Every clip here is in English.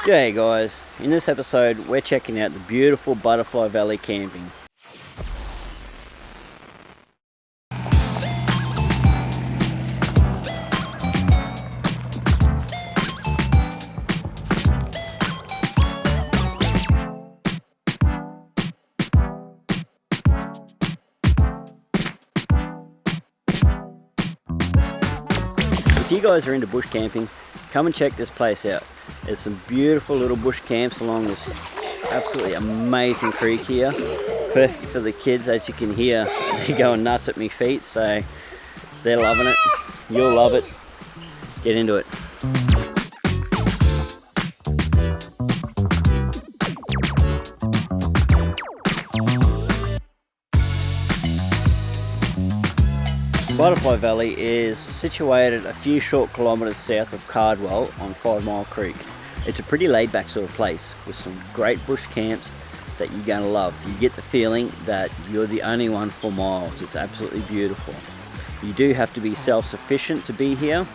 G'day guys, in this episode we're checking out the beautiful Butterfly Valley camping. If you guys are into bush camping, come and check this place out. There's some beautiful little bush camps along this absolutely amazing creek here. Perfect for the kids, as you can hear. They're going nuts at my feet, so they're loving it. You'll love it. Get into it. Butterfly Valley is situated a few short kilometres south of Cardwell on 5 Mile Creek. It's a pretty laid back sort of place with some great bush camps that you're going to love. You get the feeling that you're the only one for miles. It's absolutely beautiful. You do have to be self-sufficient to be here.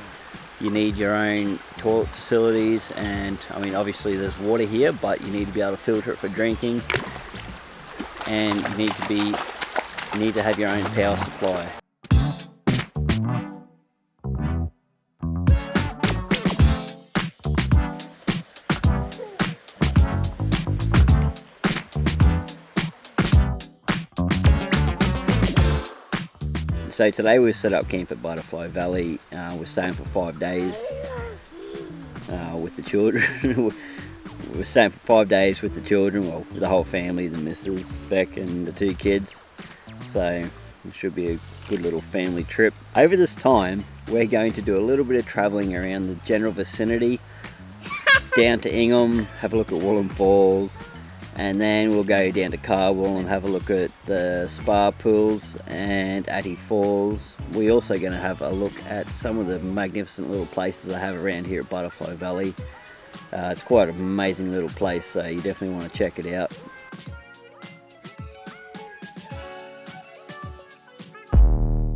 You need your own toilet facilities, and I mean obviously there's water here, but you need to be able to filter it for drinking, and you need to have your own power supply. So today we've set up camp at Butterfly Valley. We're staying for 5 days with the children. We're staying for 5 days with the children, well, with the whole family, the missus, Beck and the 2 kids. So it should be a good little family trip. Over this time, we're going to do a little bit of travelling around the general vicinity, down to Ingham, have a look at Walderman Falls, and then we'll go down to Cardwell and have a look at the spa pools and Falls. We're also going to have a look at some of the magnificent little places I have around here at Butterfly Valley. It's quite an amazing little place, so you definitely want to check it out.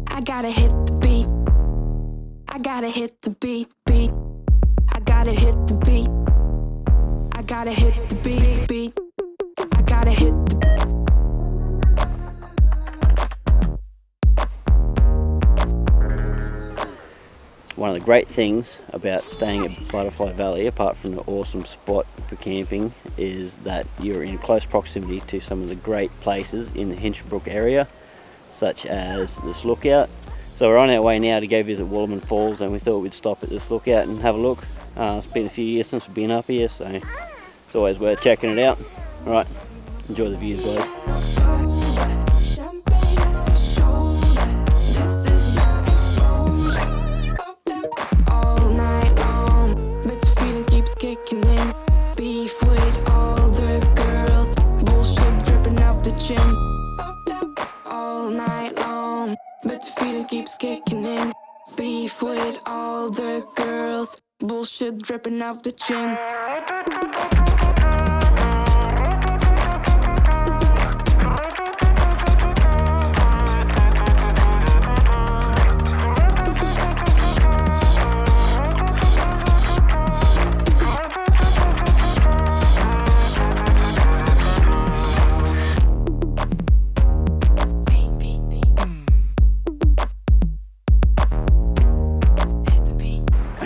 I gotta hit the beat. I gotta hit the beat, beat. I gotta hit the beat. I gotta hit the beat, beat. I gotta hit the One of the great things about staying at Butterfly Valley, apart from the awesome spot for camping, is that you're in close proximity to some of the great places in the Hinchinbrook area, such as this lookout. So we're on our way now to go visit Walderman Falls, and we thought we'd stop at this lookout and have a look. It's been a few years since we've been up here, so it's always worth checking it out. Alright, enjoy the views guys. kicking in. Beef with all the girls. Bullshit dripping off the chin. All night long, but the feeling keeps kicking in. Beef with all the girls. Bullshit dripping off the chin.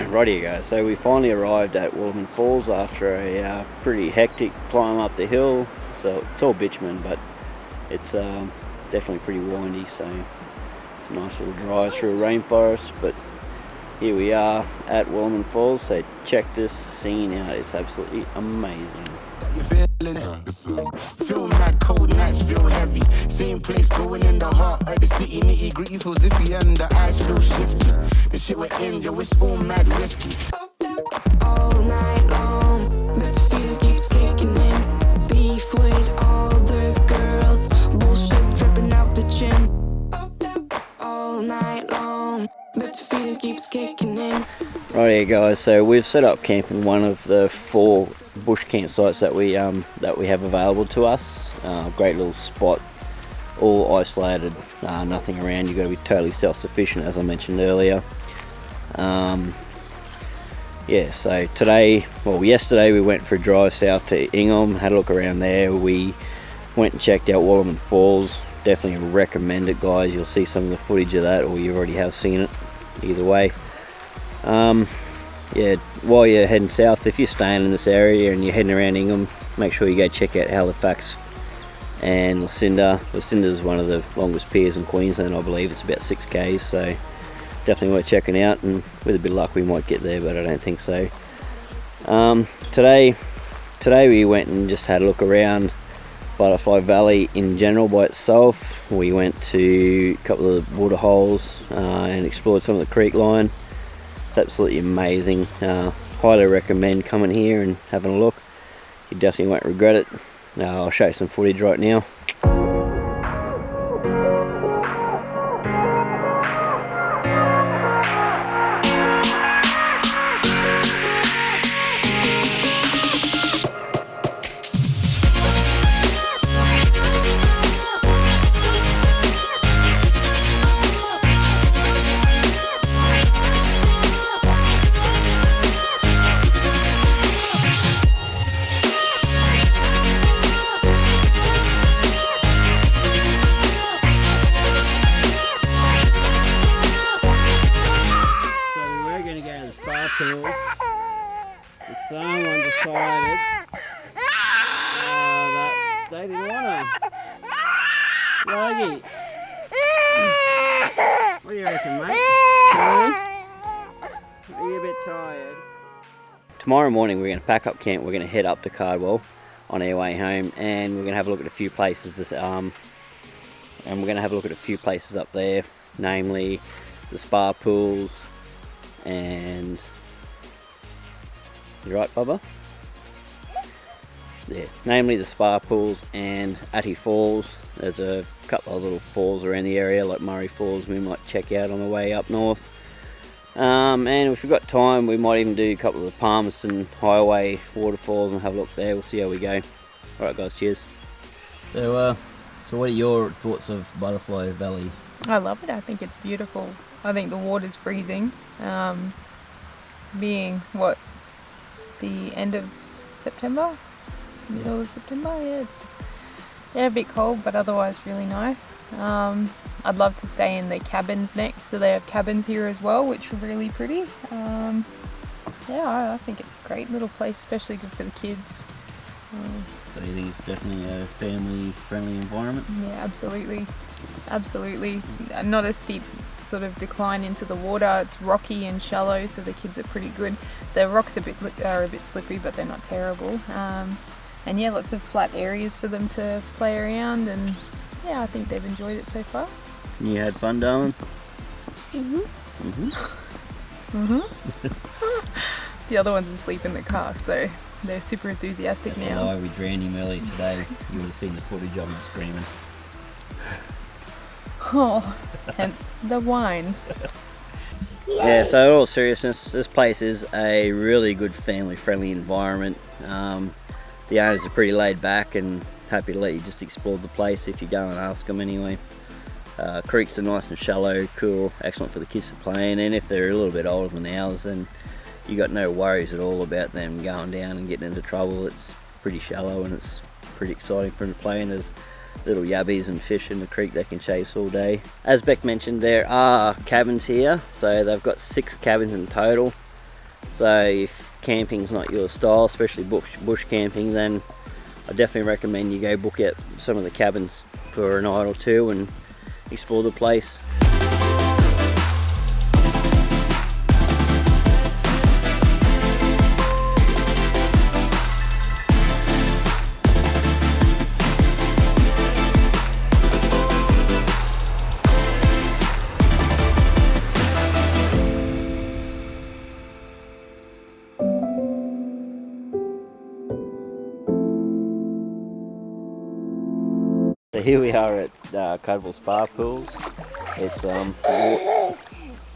Righty guys, so we finally arrived at Warden Falls after a pretty hectic climb up the hill. So it's all bitumen, but it's definitely pretty windy, so it's a nice little drive through a rainforest. But here we are at Warden Falls, so check this scene out, it's absolutely amazing. You feeling it? Feel mad, cold nights feel heavy. Same place going in the heart of the city. Nitty gritty feels iffy and the eyes feel shifty. The shit we're in, yo, it's all mad risky. All night long, but the feeling keeps kicking in. Beef with all the girls. Bullshit dripping off the chin. All night long, but the feeling keeps kicking in. Right here guys, so we've set up camp in one of the 4 bush campsites that we have available to us. Great little spot, all isolated, nothing around. You've got to be totally self-sufficient, as I mentioned earlier. yeah, so yesterday we went for a drive south to Ingham, had a look around there. We went and checked out Walderman Falls. Definitely recommend it, guys. You'll see some of the footage of that, or you already have seen it, either way. Yeah, while you're heading south, if you're staying in this area and you're heading around Ingham, make sure you go check out Halifax and Lucinda. Lucinda is one of the longest piers in Queensland, I believe. It's about 6 k's, so definitely worth checking out, and with a bit of luck we might get there, but I don't think so. Today we went and just had a look around Butterfly Valley in general by itself. We went to a couple of the water holes and explored some of the creek line. It's absolutely amazing. Highly recommend coming here and having a look. You definitely won't regret it. I'll show you some footage right now. Pools. So someone decided that they didn't want to. Logie, what do you reckon, mate? Are you a bit tired? Tomorrow morning we're going to pack up camp. We're going to head up to Cardwell on our way home, and we're going to have a look at a few places. And we're going to have a look at a few places up there, namely the spa pools and. You right, Bubba? Yeah, namely the spa pools and Atty Falls. There's a couple of little falls around the area, like Murray Falls, we might check out on the way up north. And if we've got time, we might even do a couple of the Palmerston Highway waterfalls and have a look there. We'll see how we go. Alright guys, cheers. So what are your thoughts of Butterfly Valley? I love it. I think it's beautiful. I think the water's freezing. Being what, the end of September, middle of September, it's a bit cold, but otherwise really nice. I'd love to stay in the cabins next, so they have cabins here as well, which are really pretty. I think it's a great little place, especially good for the kids. So you think it's definitely a family-friendly environment? Yeah, absolutely. It's not a steep sort of decline into the water. It's rocky and shallow, so the kids are pretty good. The rocks are a bit slippery, but they're not terrible. And yeah, lots of flat areas for them to play around, and yeah, I think they've enjoyed it so far. You had fun, darling? The other one's asleep in the car, so they're super enthusiastic That's now. a lie, we drowned him earlier today. You would have seen the footage of him screaming. Oh, hence the wine. Yeah, so in all seriousness, this place is a really good family-friendly environment. The owners are pretty laid back and happy to let you just explore the place if you go and ask them anyway. Creeks are nice and shallow, cool, excellent for the kids to play in, and if they're a little bit older than ours, then you got no worries at all about them going down and getting into trouble. It's pretty shallow and it's pretty exciting for them to play in. There's little yabbies and fish in the creek they can chase all day. As Beck mentioned, there are cabins here, so they've got 6 cabins in total. So if camping's not your style, especially bush camping, then I definitely recommend you go book out some of the cabins for a night or two and explore the place. So here we are at Carnival Spa Pools. It's the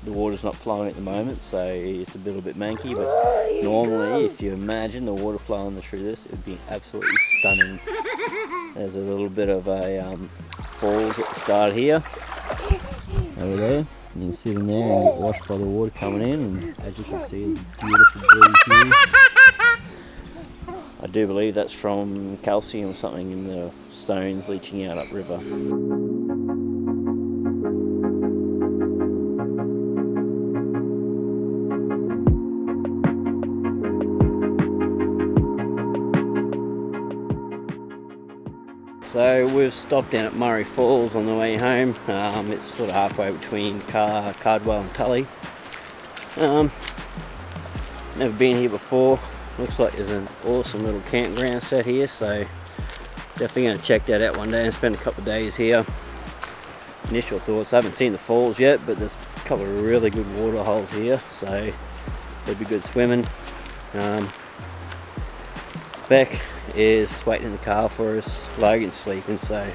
water's not flowing at the moment, so it's a little bit manky, but normally if you imagine the water flowing through this, it would be absolutely stunning. There's a little bit of a falls at the start here, over there, You can sit in there and get washed by the water coming in, and as you can see, there's a beautiful breeze here. I do believe that's from calcium or something in the stones leaching out upriver. So we've stopped down at Murray Falls on the way home. It's sort of halfway between Cardwell and Tully. Never been here before. Looks like there's an awesome little campground set here, so definitely going to check that out one day and spend a couple of days here. Initial thoughts, I haven't seen the falls yet, but there's a couple of really good water holes here, so it'd be good swimming. Beck is waiting in the car for us. Logan's sleeping, so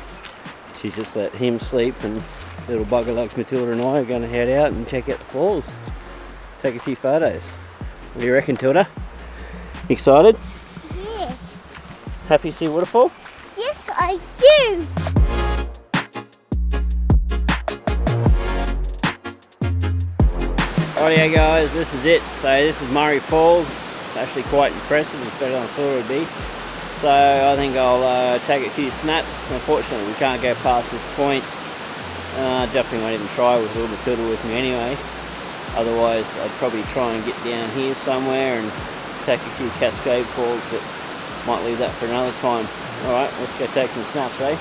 she's just let him sleep, and little bugger lugs Matilda and I are going to head out and check out the falls. Take a few photos. What do you reckon, Tilda? Excited? Yeah. Happy to see waterfall? Yes, I do. Alrighty guys, this is it. So this is Murray Falls. It's actually quite impressive. It's better than I thought it would be. So I think I'll take a few snaps. Unfortunately we can't go past this point. Definitely won't even try with little Matilda with me anyway. Otherwise I'd probably try and get down here somewhere and take a few Cascade Falls, but might leave that for another time. Alright, let's go take some snaps, eh?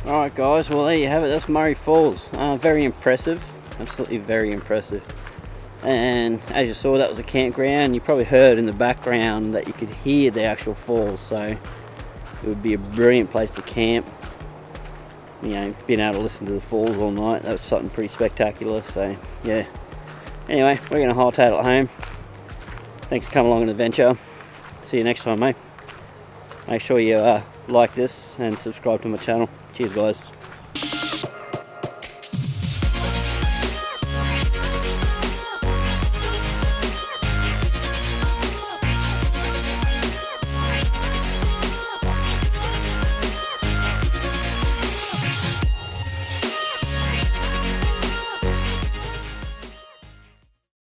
Alright guys, well there you have it, that's Murray Falls. Very impressive, absolutely very impressive. And as you saw, that was a campground. You probably heard in the background that you could hear the actual falls, so it would be a brilliant place to camp. You know, being able to listen to the falls all night, that was something pretty spectacular, so yeah. Anyway, we're going to hightail it home. Thanks for coming along on the adventure. See you next time, mate. Make sure you like this and subscribe to my channel. Cheers guys.